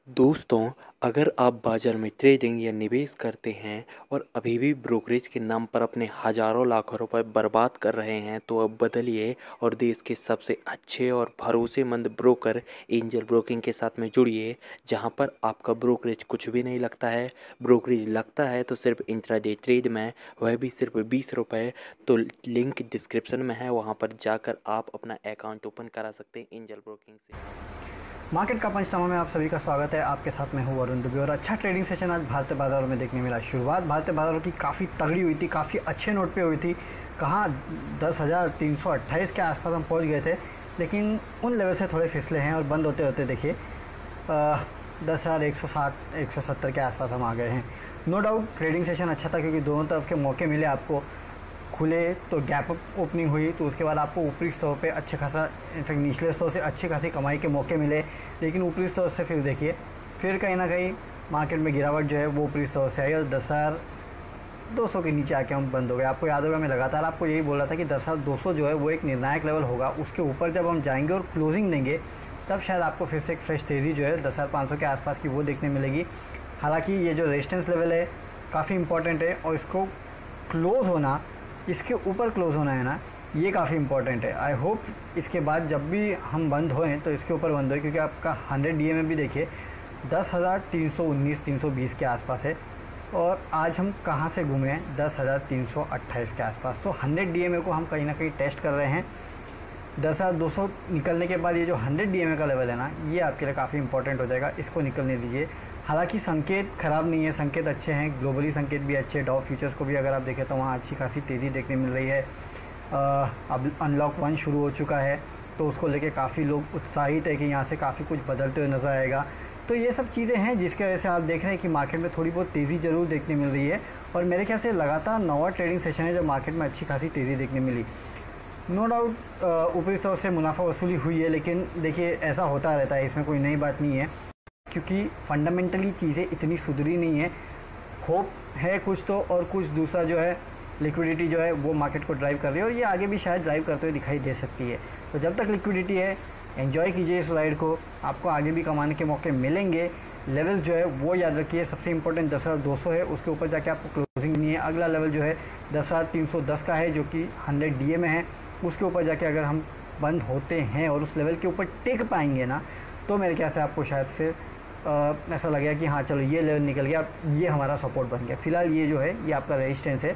दोस्तों, अगर आप बाज़ार में ट्रेडिंग या निवेश करते हैं और अभी भी ब्रोकरेज के नाम पर अपने हज़ारों लाखों रुपए बर्बाद कर रहे हैं, तो अब बदलिए और देश के सबसे अच्छे और भरोसेमंद ब्रोकर एंजल ब्रोकिंग के साथ में जुड़िए, जहां पर आपका ब्रोकरेज कुछ भी नहीं लगता है। ब्रोकरेज लगता है तो सिर्फ इंट्राडे ट्रेड में, वह भी सिर्फ 20 रुपये। तो लिंक डिस्क्रिप्शन में है, वहां पर जाकर आप अपना अकाउंट ओपन करा सकते हैं एंजल ब्रोकिंग से। मार्केट का पंचनामा में आप सभी का स्वागत है। आपके साथ मैं हूं वरुण दुबे और अच्छा ट्रेडिंग सेशन आज भारतीय बाजारों में देखने मिला। शुरुआत भारतीय बाजारों की काफ़ी तगड़ी हुई थी, काफ़ी अच्छे नोट पे हुई थी। कहाँ 10,328 के आसपास हम पहुंच गए थे, लेकिन उन लेवल से थोड़े फिसले हैं और बंद होते होते देखिए 10,160 170 के आसपास हम आ गए हैं। नो डाउट ट्रेडिंग सेशन अच्छा था क्योंकि दोनों तरफ के मौके मिले आपको। खुले तो गैप अप ओपनिंग हुई, तो उसके बाद आपको ऊपरी स्टोर पे अच्छे खासा, इनफैक्ट निचले स्टोर से अच्छी खासी कमाई के मौके मिले। लेकिन ऊपरी स्टोर से फिर देखिए, फिर कहीं ना कहीं मार्केट में गिरावट जो है वो ऊपरी स्टोर से आई और 10,200 के नीचे आके हम बंद हो गए। आपको याद होगा मैं लगातार आपको यही बोल रहा था कि 10,200 जो है वो एक निर्णायक लेवल होगा। उसके ऊपर जब हम जाएंगे और क्लोजिंग देंगे, तब शायद आपको फिर से एक फ्रेश तेज़ी जो है 10,500 के आसपास की वो देखने मिलेगी। हालांकि ये जो रेजिस्टेंस लेवल है काफ़ी इंपॉर्टेंट है और इसको क्लोज होना, इसके ऊपर क्लोज होना है ना, ये काफ़ी इंपॉर्टेंट है। आई होप इसके बाद जब भी हम बंद होएं तो इसके ऊपर बंद होए, क्योंकि आपका 100 DA में भी देखिए 10,319 320 के आसपास है और आज हम कहाँ से घूमे हैं 10,328 के आसपास। तो 100 DA को हम कहीं ना कहीं टेस्ट कर रहे हैं। 10,200 निकलने के बाद ये जो 100 DA का लेवल है ना, ये आपके लिए काफ़ी इंपॉर्टेंट हो जाएगा। इसको निकलने दीजिए। हालांकि संकेत ख़राब नहीं है, संकेत अच्छे हैं, ग्लोबली संकेत भी अच्छे। डॉव फ्यूचर्स को भी अगर आप देखें तो वहाँ अच्छी खासी तेज़ी देखने मिल रही है। अब अनलॉक 1 शुरू हो चुका है, तो उसको लेके काफ़ी लोग उत्साहित है कि यहाँ से काफ़ी कुछ बदलते हुए नज़र आएगा। तो ये सब चीज़ें हैं जिसकी वजह से आप देख रहे हैं कि मार्केट में थोड़ी बहुत तेज़ी ज़रूर देखने मिल रही है। और मेरे ख्याल से लगातार 9वां ट्रेडिंग सेशन है जब मार्केट में अच्छी खासी तेज़ी देखने मिली। नो डाउट ऊपरी स्टोर से मुनाफा वसूली हुई है, लेकिन देखिए ऐसा होता रहता है, इसमें कोई नई बात नहीं है, क्योंकि फंडामेंटली चीज़ें इतनी सुधरी नहीं है। होप है कुछ तो, और कुछ दूसरा जो है लिक्विडिटी जो है वो मार्केट को ड्राइव कर रही है और ये आगे भी शायद ड्राइव करते हुए दिखाई दे सकती है। तो जब तक लिक्विडिटी है, एंजॉय कीजिए इस राइड को, आपको आगे भी कमाने के मौके मिलेंगे। लेवल जो है वो याद रखिए, सबसे इंपॉर्टेंट 10,200 है, उसके ऊपर जाके आपको क्लोजिंग नहीं है। अगला लेवल जो है 10,310 का है, जो कि 100 DA में है। उसके ऊपर जाके अगर हम बंद होते हैं और उस लेवल के ऊपर टिक पाएंगे ना, तो मेरे ख्याल से आपको शायद फिर ऐसा लगेगा कि हाँ चलो ये लेवल निकल गया, ये हमारा सपोर्ट बन गया। फिलहाल ये जो है ये आपका रेजिस्टेंस है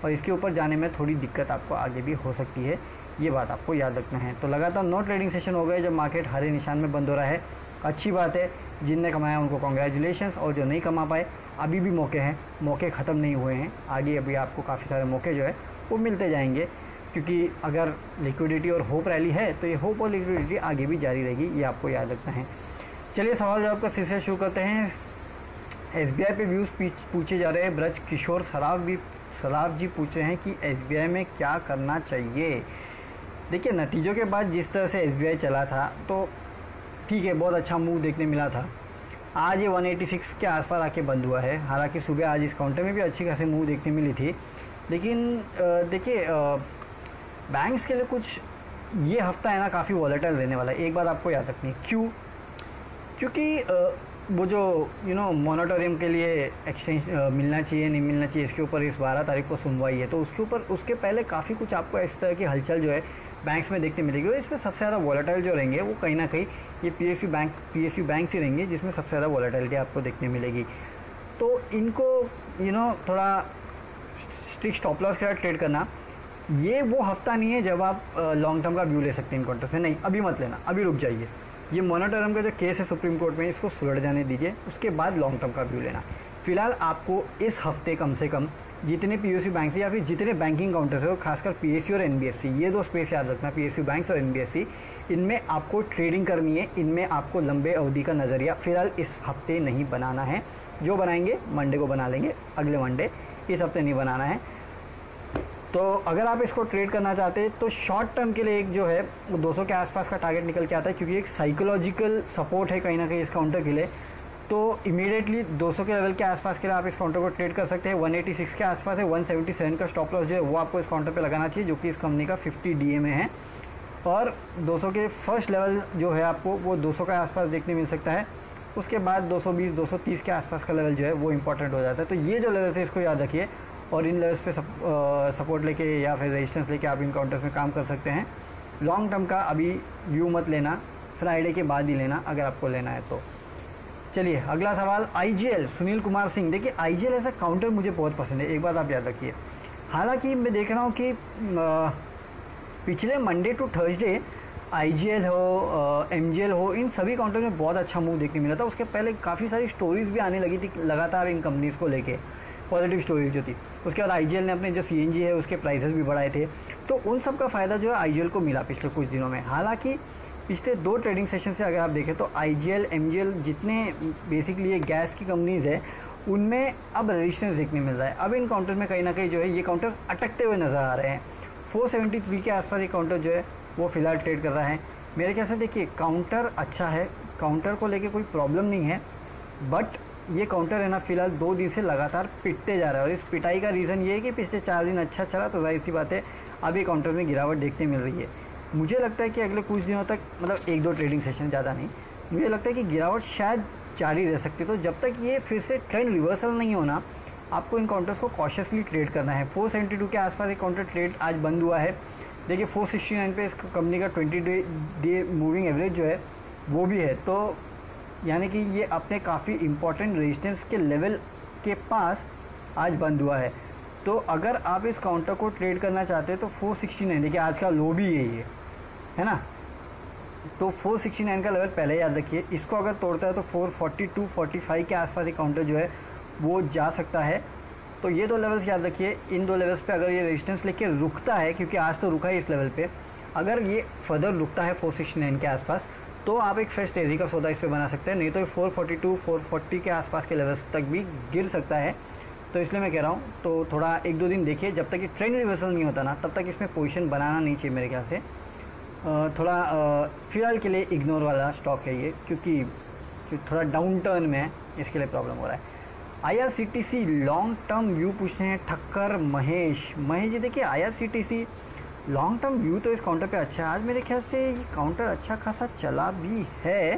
और इसके ऊपर जाने में थोड़ी दिक्कत आपको आगे भी हो सकती है, ये बात आपको याद रखना है। तो लगातार 9 ट्रेडिंग सेशन हो गए जब मार्केट हरे निशान में बंद हो रहा है। अच्छी बात है, जिनने कमाया उनको कॉन्ग्रेचुलेशंस, और जो नहीं कमा पाए अभी भी मौके हैं, मौके ख़त्म नहीं हुए हैं। आगे अभी आपको काफ़ी सारे मौके जो है वो मिलते जाएंगे, क्योंकि अगर लिक्विडिटी और होप रैली है तो ये होप और लिक्विडिटी आगे भी जारी रहेगी, ये आपको याद रखना है। चलिए सवाल जवाब का सिलसिला शुरू करते हैं। SBI पे व्यूज़ पूछे जा रहे हैं। ब्रज किशोर सराफ जी पूछ रहे हैं कि SBI में क्या करना चाहिए। देखिए, नतीजों के बाद जिस तरह से SBI चला था तो ठीक है, बहुत अच्छा मूव देखने मिला था। आज ये 186 के आसपास आके बंद हुआ है। हालांकि सुबह आज इस काउंटर में भी अच्छी खासी मूव देखने मिली थी, लेकिन देखिए बैंक्स के लिए कुछ ये हफ्ता है ना काफ़ी वॉलेटाइल रहने वाला है। एक बात आपको याद रखनी है, क्यों? क्योंकि वो जो मॉनिटोरियम के लिए एक्सचेंज मिलना चाहिए नहीं मिलना चाहिए, इसके ऊपर इस 12 तारीख को सुनवाई है। तो उसके ऊपर, उसके पहले काफ़ी कुछ आपको इस तरह की हलचल जो है बैंक्स में देखने मिलेगी। और इसमें सबसे ज़्यादा वॉलेटाइल जो रहेंगे वो कहीं ना कहीं ये PSU बैंक ही रहेंगे, जिसमें सबसे ज़्यादा वॉलेटिलिटी आपको देखने मिलेगी। तो इनको थोड़ा स्ट्रिक्ट स्टॉप लॉस के साथ ट्रेड करना, ये वो हफ्ता नहीं है जब आप लॉन्ग टर्म का व्यू ले सकते हैं इन कॉन्ट्रैक्ट में। नहीं, अभी मत लेना, अभी रुक जाइए। ये मॉनिटोरियम का जो केस है सुप्रीम कोर्ट में, इसको सुलझ जाने दीजिए, उसके बाद लॉन्ग टर्म का व्यू लेना। फिलहाल आपको इस हफ्ते कम से कम जितने PSU बैंक या फिर जितने बैंकिंग काउंटर्स है, खासकर PSU और NBFC, ये दो स्पेस याद रखना, PSU बैंक्स और NBFC, इनमें आपको ट्रेडिंग करनी है। इनमें आपको लंबे अवधि का नज़रिया फिलहाल इस हफ्ते नहीं बनाना है। जो बनाएंगे मंडे को बना लेंगे, अगले मंडे, इस हफ्ते नहीं बनाना है। तो अगर आप इसको ट्रेड करना चाहते हैं तो शॉर्ट टर्म के लिए एक जो है 200 के आसपास का टारगेट निकल के आता है, क्योंकि एक साइकोलॉजिकल सपोर्ट है कहीं ना कहीं इस काउंटर के लिए। तो इमीडिएटली 200 के लेवल के आसपास के लिए आप इस काउंटर को ट्रेड कर सकते हैं। 186 के आसपास है, 177 का स्टॉप लॉस जो है वो आपको इस काउंटर पे लगाना चाहिए, जो कि इस कंपनी का 50 DA में है। और 200 के फर्स्ट लेवल जो है आपको वो 200 के आसपास देखने मिल सकता है। उसके बाद 220 230 के आसपास का लेवल जो है वो इंपॉर्टेंट हो जाता है। तो ये जो लेवल्स है इसको याद रखिए और इन लेवल्स पे सपोर्ट लेके या फिर रेजिस्टेंस लेके आप इन काउंटर्स में काम कर सकते हैं। लॉन्ग टर्म का अभी व्यू मत लेना, फ्राइडे के बाद ही लेना अगर आपको लेना है तो। चलिए अगला सवाल, आईजीएल सुनील कुमार सिंह। देखिए आईजीएल ऐसा काउंटर मुझे बहुत पसंद है, एक बात आप याद रखिए। हालांकि मैं देख रहा हूँ कि पिछले मंडे टू थर्सडे आईजीएल हो एमजीएल हो, इन सभी काउंटर में बहुत अच्छा मूव देखने मिला था। उसके पहले काफ़ी सारी स्टोरीज भी आने लगी थी लगातार इन कंपनीज़ को लेके, पॉजिटिव स्टोरीज जो थी। उसके बाद आईजीएल ने अपने जो सीएनजी है उसके प्राइसेस भी बढ़ाए थे, तो उन सब का फ़ायदा जो है आईजीएल को मिला पिछले कुछ दिनों में। हालांकि पिछले 2 ट्रेडिंग सेशन से अगर आप देखें तो आईजीएल एमजीएल जितने बेसिकली ये गैस की कंपनीज़ है उनमें अब रेजिस्टेंस देखने मिल रहा है। अब इन काउंटर में कहीं ना कहीं जो है ये काउंटर अटकते हुए नज़र आ रहे हैं। 473 के आसपास ये काउंटर जो है वो फिलहाल ट्रेड कर रहा है। मेरे ख्याल से देखिए काउंटर अच्छा है, काउंटर को लेके कोई प्रॉब्लम नहीं है, बट ये काउंटर है ना फिलहाल 2 दिन से लगातार पिटते जा रहा है। और इस पिटाई का रीज़न ये है कि पिछले 4 दिन अच्छा चला तो जाहिर सी बात है अब ये काउंटर में गिरावट देखने मिल रही है। मुझे लगता है कि अगले कुछ दिनों तक, मतलब 1-2 ट्रेडिंग सेशन, ज़्यादा नहीं, मुझे लगता है कि गिरावट शायद जारी रह सकती है। तो जब तक ये फिर से ट्रेंड रिवर्सल नहीं होना, आपको इन काउंटर्स को कॉशियसली ट्रेड करना है। 472 के आसपास एक काउंटर ट्रेड आज बंद हुआ है। देखिए 469 पे इस कंपनी का 20 डे मूविंग एवरेज जो है वो भी है, तो यानी कि ये अपने काफ़ी इंपॉर्टेंट रेजिस्टेंस के लेवल के पास आज बंद हुआ है। तो अगर आप इस काउंटर को ट्रेड करना चाहते हैं तो 469, देखिए आज का लो भी यही है ना, तो 469 का लेवल पहले याद रखिए। इसको अगर तोड़ता है तो 442 45 के आसपास एक काउंटर जो है वो जा सकता है। तो ये 2 लेवल्स याद रखिए। इन 2 लेवल्स पे अगर ये रेजिस्टेंस लेके रुकता है, क्योंकि आज तो रुका है इस लेवल पे, अगर ये फर्दर रुकता है 469 के आसपास तो आप एक फ्रेश तेज़ी का सौदा इस पर बना सकते हैं। नहीं तो 442 440 के आसपास के लेवल्स तक भी गिर सकता है। तो इसलिए मैं कह रहा हूँ तो थोड़ा 1-2 दिन देखिए, जब तक ये ट्रेंड रिवर्सल नहीं होता ना तब तक इसमें पोजीशन बनाना नहीं चाहिए मेरे ख्याल से। थोड़ा फिलहाल के लिए इग्नोर वाला स्टॉक है ये, क्योंकि थोड़ा डाउन टर्न में है, इसके लिए प्रॉब्लम हो रहा है। आईआरसीटीसी लॉन्ग टर्म व्यू पूछते हैं ठक्कर महेश जी। देखिए आईआरसीटीसी लॉन्ग टर्म व्यू तो इस काउंटर पे अच्छा है। आज मेरे ख्याल से ये काउंटर अच्छा खासा चला भी है।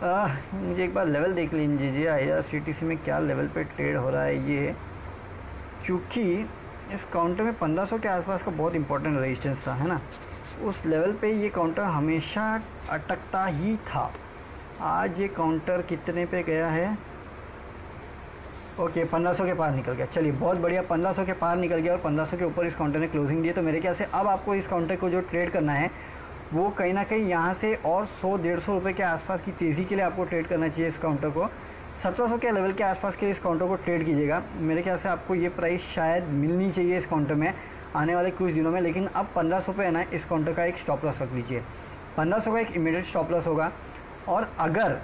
मुझे एक बार लेवल देख लीजिए आईआरसीटीसी में क्या लेवल पे ट्रेड हो रहा है ये, क्योंकि इस काउंटर में 1500 के आसपास का बहुत इंपॉर्टेंट रेजिस्टेंस था, है ना। उस लेवल पे ये काउंटर हमेशा अटकता ही था। आज ये काउंटर कितने पे गया है? ओके 1500 के पार निकल गया। चलिए बहुत बढ़िया, 1500 के पार निकल गया और 1500 के ऊपर इस काउंटर ने क्लोजिंग दी है। तो मेरे ख्याल से अब आपको इस काउंटर को जो ट्रेड करना है वो कहीं ना कहीं यहाँ से और 100-150 रुपये के आसपास की तेज़ी के लिए आपको ट्रेड करना चाहिए इस काउंटर को। 1700 के लेवल के आसपास के इस काउंटर को ट्रेड कीजिएगा। मेरे ख्याल से आपको ये प्राइस शायद मिलनी चाहिए इस काउंटर में आने वाले कुछ दिनों में। लेकिन अब 1500 पे है ना, इस काउंटर का एक स्टॉप लॉस रख लीजिए। 1500 का एक इमीडिएट स्टॉप लॉस होगा। और अगर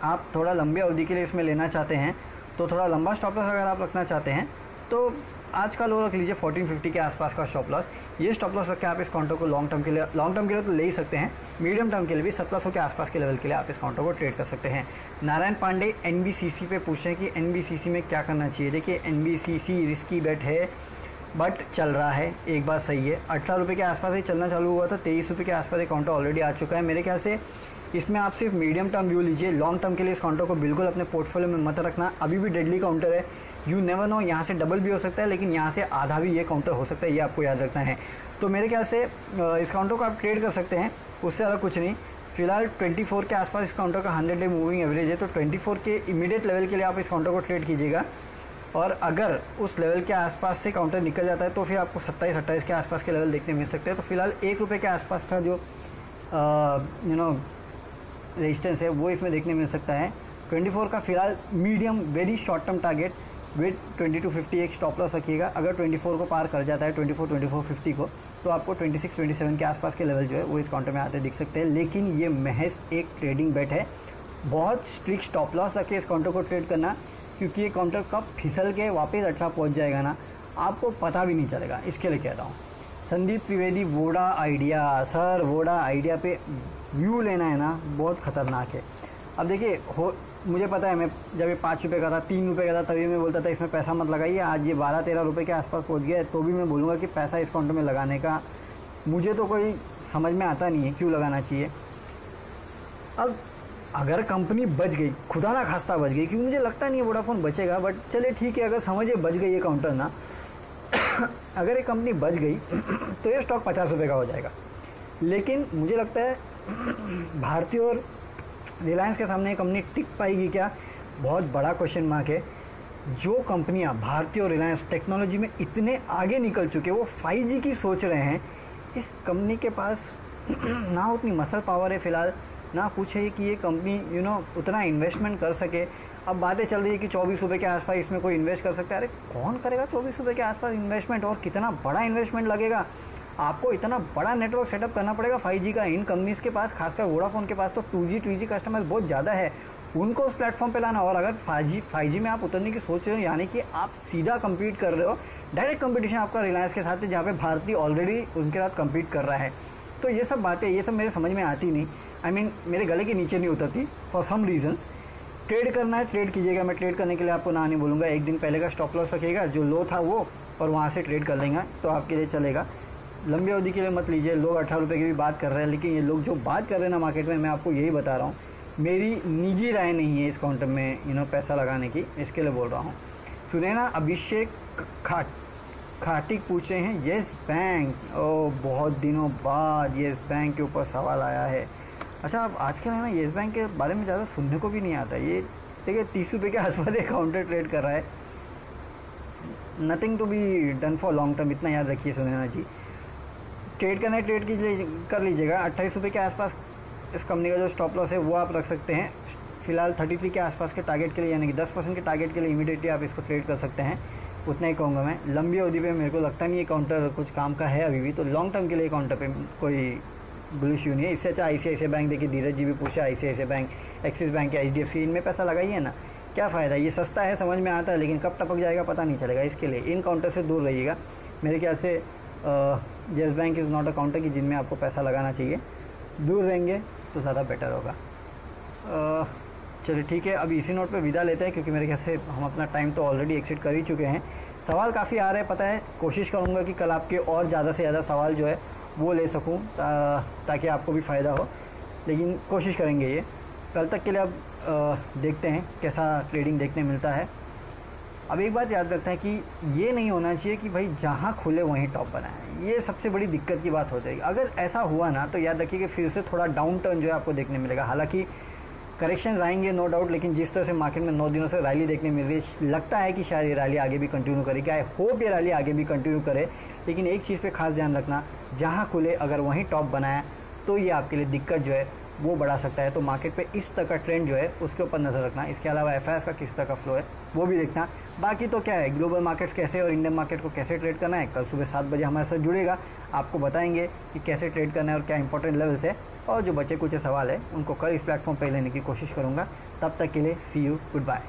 आप थोड़ा लंबी अवधि के लिए इसमें लेना चाहते हैं तो थोड़ा लंबा स्टॉप लॉस अगर आप रखना चाहते हैं तो आज का लो रख लीजिए 1450 के आसपास का स्टॉप लॉस। ये स्टॉप लॉस रख के आप इस काउंटर को लॉन्ग टर्म के लिए तो ले ही सकते हैं, मीडियम टर्म के लिए भी 1700 के आसपास के लेवल के लिए आप इस काउंटर को ट्रेड कर सकते हैं। नारायण पांडे एनबीसीसी पे पूछ रहे हैं कि एनबीसीसी में क्या करना चाहिए। देखिए एनबीसीसी रिस्की बेट है बट चल रहा है, एक बात सही है। 18 रुपये के आसपास ही चलना चालू हुआ था, 23 रुपये के आसपास ये काउंटर ऑलरेडी आ चुका है। मेरे ख्याल से इसमें आप सिर्फ मीडियम टर्म व्यू लीजिए, लॉन्ग टर्म के लिए इस काउंटर को बिल्कुल अपने पोर्टफोलियो में मत रखना। अभी भी डेडली काउंटर है, यू नेवर नो, यहाँ से डबल भी हो सकता है लेकिन यहाँ से आधा भी ये काउंटर हो सकता है, ये आपको याद रखना है। तो मेरे ख्याल से इस काउंटर को आप ट्रेड कर सकते हैं, उससे ज़्यादा कुछ नहीं। फिलहाल 24 के आसपास इस काउंटर का 100 डे मूविंग एवरेज है, तो 24 के इमीडिएट लेवल के लिए आप इस काउंटर को ट्रेड कीजिएगा। और अगर उस लेवल के आसपास से काउंटर निकल जाता है तो फिर आपको 27-28 के आसपास के लेवल देखने मिल सकते हैं। तो फिलहाल 1 रुपये के आसपास का जो रेजिस्टेंस है वो इसमें देखने मिल सकता है। 24 का फिलहाल medium very short term target with 2250 एक स्टॉप लॉस रखिएगा। अगर 24 को पार कर जाता है 2450 को, तो आपको 26-27 के आसपास के लेवल जो है वो इस काउंटर में आते दिख सकते हैं। लेकिन ये महज एक ट्रेडिंग बेट है, बहुत स्ट्रिक्ट स्टॉप लॉस रखे इस काउंटर को ट्रेड करना, क्योंकि ये काउंटर कब फिसल के वापस 18 पहुँच जाएगा ना, आपको पता भी नहीं चलेगा, इसके लिए कह रहा हूँ। Sandeep Trivedi Voda idea, sir Voda idea पे व्यू लेना है ना बहुत ख़तरनाक है। अब देखिए मुझे पता है, मैं जब ये 5 रुपये का था 3 रुपये का था तभी मैं बोलता था इसमें पैसा मत लगाइए। आज ये 12-13 रुपये के आसपास पहुंच गया है तो भी मैं बोलूँगा कि पैसा इस काउंटर में लगाने का मुझे तो कोई समझ में आता नहीं है क्यों लगाना चाहिए। अब अगर कंपनी बच गई, खुदा ना खास्ता बच गई, क्योंकि मुझे लगता नहीं है वोडाफोन बचेगा, बट चलिए ठीक है, अगर समझिए बच गई ये काउंटर ना अगर ये कंपनी बच गई तो ये स्टॉक 50 रुपये का हो जाएगा। लेकिन मुझे लगता है भारती और रिलायंस के सामने ये कंपनी टिक पाएगी क्या, बहुत बड़ा क्वेश्चन मार्क है। जो कंपनियां भारती और रिलायंस टेक्नोलॉजी में इतने आगे निकल चुके, वो 5G की सोच रहे हैं, इस कंपनी के पास ना उतनी मसल पावर है फिलहाल, ना कुछ है कि ये कंपनी उतना इन्वेस्टमेंट कर सके। अब बातें चल रही है कि 24 रुपये के आसपास इसमें कोई इन्वेस्ट कर सकता है। अरे कौन करेगा 24 रुपये के आसपास इन्वेस्टमेंट, और कितना बड़ा इन्वेस्टमेंट लगेगा, आपको इतना बड़ा नेटवर्क सेटअप करना पड़ेगा 5G का इन कंपनीज़ के पास, खासकर वोडाफोन के पास तो 2G 3G कस्टमर्स बहुत ज़्यादा है, उनको उस प्लेटफॉर्म पे लाना। और अगर 5G में आप उतरने की सोच रहे हो, यानी कि आप सीधा कम्पीट कर रहे हो, डायरेक्ट कंपटीशन आपका रिलायंस के साथ है, जहाँ पे भारती ऑलरेडी उनके साथ कम्पीट कर रहा है। तो ये सब बातें, ये सब मेरे समझ में आती नहीं, मेरे गले के नीचे नहीं उतरती फॉर सम रीज़न। ट्रेड करना है ट्रेड कीजिएगा, मैं ट्रेड करने के लिए आपको ना नहीं बोलूँगा, एक दिन पहले का स्टॉप लॉस रखिएगा, जो लो था वो, और वहाँ से ट्रेड कर लेंगे तो आपके लिए चलेगा। लंबी अवधि के लिए मत लीजिए। लोग 18 रुपये की भी बात कर रहे हैं, लेकिन ये लोग जो बात कर रहे हैं ना मार्केट में, मैं आपको यही बता रहा हूँ, मेरी निजी राय नहीं है इस काउंटर में पैसा लगाने की, इसके लिए बोल रहा हूँ। सुने ना, अभिषेक खाटिक पूछ रहे हैं येस बैंक, ओ बहुत दिनों बाद येस बैंक के ऊपर सवाल आया है। अच्छा, अब आजकल है ना येस बैंक के बारे में ज़्यादा सुनने को भी नहीं आता। ये देखिए 30 रुपये के आसपास एक काउंटर ट्रेड कर रहा है, nothing to be done for long term, इतना याद रखिए सुनैना जी। ट्रेड करना है ट्रेड कर लीजिएगा। 28 रुपये के आसपास इस कंपनी का जो स्टॉप लॉस है वो आप रख सकते हैं। फिलहाल 33 के आसपास के टारगेट के लिए, यानी कि 10% के टारगेट के लिए इमीडिएटली आप इसको ट्रेड कर सकते हैं, उतना ही कहूँगा मैं। लंबी अवधि पे मेरे को लगता नहीं ये काउंटर कुछ काम का है अभी भी, तो लॉन्ग टर्म के लिए काउंटर पे कोई बुलिश नहीं है। इससे अच्छा ICICI बैंक, देखिए धीरज जी भी पूछा, ICICI बैंक, एक्सिस बैंक या HDFC, इनमें पैसा लगाइए ना, क्या फ़ायदा। ये सस्ता है, समझ में आता है, लेकिन कब टपक जाएगा पता नहीं चलेगा। इसके लिए इन काउंटर से दूर रहिएगा। मेरे ख्याल से yes bank is not a counter कि जिनमें आपको पैसा लगाना चाहिए, दूर रहेंगे तो ज़्यादा बेटर होगा। चलिए ठीक है, अभी इसी नोट पे विदा लेते हैं, क्योंकि मेरे ख्याल से हम अपना टाइम तो ऑलरेडी एक्सीड कर ही चुके हैं। सवाल काफ़ी आ रहे हैं, पता है, कोशिश करूँगा कि कल आपके और ज़्यादा से ज़्यादा सवाल जो है वो ले सकूँ, ताकि आपको भी फ़ायदा हो, लेकिन कोशिश करेंगे ये। कल तक के लिए अब देखते हैं कैसा ट्रेडिंग देखने मिलता है। अब एक बात याद रखते हैं कि ये नहीं होना चाहिए कि भाई जहाँ खुले वहीं टॉप बनाए, ये सबसे बड़ी दिक्कत की बात हो जाएगी। अगर ऐसा हुआ ना तो याद रखिए कि फिर से थोड़ा डाउन टर्न जो है आपको देखने मिलेगा। हालांकि करेक्शंस आएंगे नो डाउट, लेकिन जिस तरह से मार्केट में 9 दिनों से रैली देखने मिल रही है, लगता है कि शायद ये रैली आगे भी कंटिन्यू करेगी। आई होप ये रैली आगे भी कंटिन्यू करे, लेकिन एक चीज़ पे खास ध्यान रखना, जहाँ खुले अगर वहीं टॉप बनाया तो ये आपके लिए दिक्कत जो है वो बढ़ा सकता है। तो मार्केट पे इस तरह का ट्रेंड जो है उसके ऊपर नज़र रखना। इसके अलावा FIs का किस तरह का फ्लो है वो भी देखना। बाकी तो क्या है, ग्लोबल मार्केट्स कैसे और इंडियन मार्केट को कैसे ट्रेड करना है, कल सुबह 7 बजे हमारे साथ जुड़ेगा, आपको बताएंगे कि कैसे ट्रेड करना है और क्या इंपॉर्टेंट लेवल्स है। और जो बचे कुछ सवाल है उनको कल इस प्लेटफॉर्म पर लेने की कोशिश करूँगा। तब तक के लिए सी यू, गुड बाय।